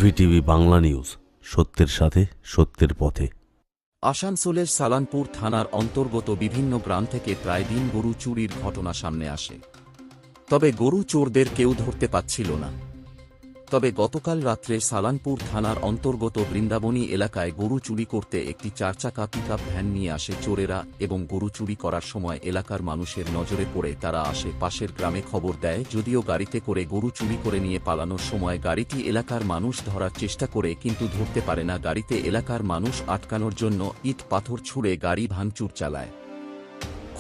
VTV Bangla news, সত্যের সাথে সত্যের পথে। আসানসোলের সালানপুর থানার অন্তর্গত বিভিন্ন গ্রাম থেকে প্রায় দিন গরু চুরির ঘটনা সামনে আসে। তবে গরু চোরদের কেউ ধরতে পারছিল না। তবে গতকাল রাত্রে সালানপুর থানার অন্তর্গত বৃন্দাবনী এলাকায় গরু চুরি করতে একটি চারচাকা পিকআপ ভ্যান নিয়ে আসে চোরেরা এবং গরু চুরি করার সময় এলাকার মানুষের নজরে পড়ে তারা আসে পাশের গ্রামে খবর দেয়। যদিও গাড়িতে করে গরু চুরি করে নিয়ে পালানোর সময় গাড়িটি এলাকার মানুষ ধরার চেষ্টা করে কিন্তু ধরতে পারে না। গাড়িতে এলাকার মানুষ আটকানোর জন্য ইট পাথর ছুঁড়ে গাড়ি ভাঙচুর চালায়।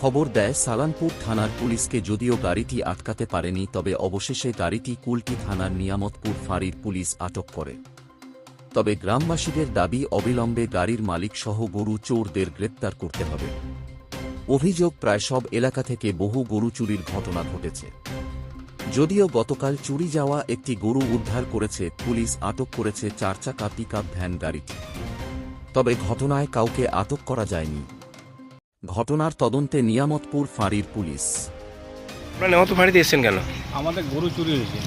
খবর দেয় সালানপুর থানার পুলিশকে। যদিও গাড়িটি আটকাতে পারেনি, তবে অবশেষে গাড়িটি কুলটি থানার নিয়ামতপুর ফাঁড়ির পুলিশ আটক করে। তবে গ্রামবাসীদের দাবি অবিলম্বে গাড়ির মালিক সহ গরু চোরদের গ্রেপ্তার করতে হবে। অভিযোগ, প্রায় সব এলাকা থেকে বহু গরু চুরির ঘটনা ঘটেছে। যদিও গতকাল চুরি যাওয়া একটি গরু উদ্ধার করেছে পুলিশ, আটক করেছে চারচাকা পিকআপ ভ্যান গাড়িটি। তবে ঘটনায় কাউকে আটক করা যায়নি। ঘটনার তদন্তে নিয়ামতপুর ফাঁড়ির পুলিশ। আপনারা নিয়ামতপুর ফাঁড়িতে এসেছেন কেন? আমাদের গরু চুরি হয়েছে।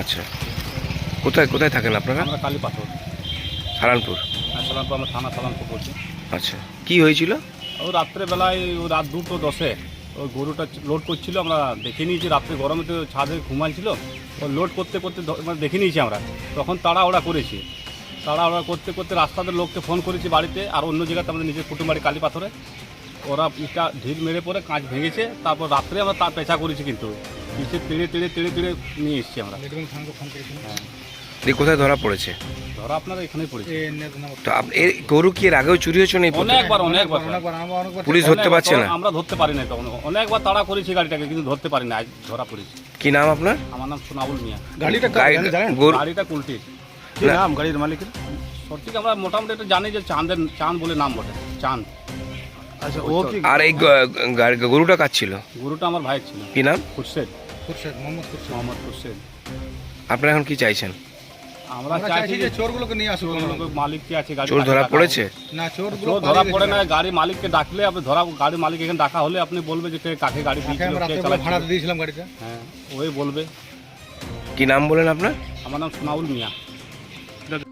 আচ্ছা, কোথায় কোথায় থাকেন আপনারা? আমরা কালী পাথর সালানপুর। সালানপুর, আমরা থানা সালানপুর করছি। আচ্ছা, কি হয়েছিল? ও রাত্রেবেলায় রাত 2:10 ওই গরুটা লোড করছিল। আমরা দেখে নিয়েছি, রাত্রে গরমে তো ছাদে ঘুমাইছিল, ও লোড করতে করতে মানে দেখে নিয়েছি আমরা। তখন তাড়াহুড়া করেছি, তাড়াহুড়া করতে করতে রাস্তাতে লোককে ফোন করেছি বাড়িতে, আর অন্য জায়গাতে আমাদের নিজের কুটুম বাড়ি কালী পাথরে। ওরা ইটা ঢিল মেরে পরে কাঁচ ভেঙেছে। তারপর রাত্রে আমরা তার পেঁচা করেছি, কিন্তু পিছিয়ে তেড়ে তেড়ে তেড়ে তেড়ে নিয়ে এসেছি আমরা। হ্যাঁ, দিয়ে কোথায় ধরা পড়েছে? ধরা আপনারা এখানেই পড়েছে। তো এই গরু কি এর আগেও চুরি হয়েছে? না অনেকবার পুলিশ ধরতে পারছে না? আমরা ধরতে পারি না। তখন অনেকবার তাড়া করেছি গাড়িটাকে, কিন্তু ধরতে পারি না। আজ ধরা পড়েছি। কি নাম আপনার? আমার নাম সোনাবুল মিয়া। গাড়িটা কুলটির। কি নাম গাড়ির মালিকের? সঠিক আমরা মোটামুটি একটু জানি যে চাঁদ বলে নাম বটে, চাঁদ। আচ্ছা, ও কি? আর এই গরুটা কার ছিল? গরুটা আমার ভাইয়ের ছিল। কি নাম? খুরশেদ, মোহাম্মদ খুরশেদ। আপনারা এখন কি চাইছেন? আমরা চাইছি যে চোরগুলোকে নিয়ে আসুক। মালিক কি আছে গাড়ি? চোর ধরা পড়েছে না? চোর ধরা পড়ে না। গাড়ি মালিককে ডাকলে আপনি গাড়ি মালিক এখানে ডাকা হলে আপনি বলবে যে কাকে গাড়ি দিয়েছিলাম গাড়িটা। হ্যাঁ, ওই বলবে। কি নাম বলেন আপনার? আমার নাম সোনাবুল মিয়া।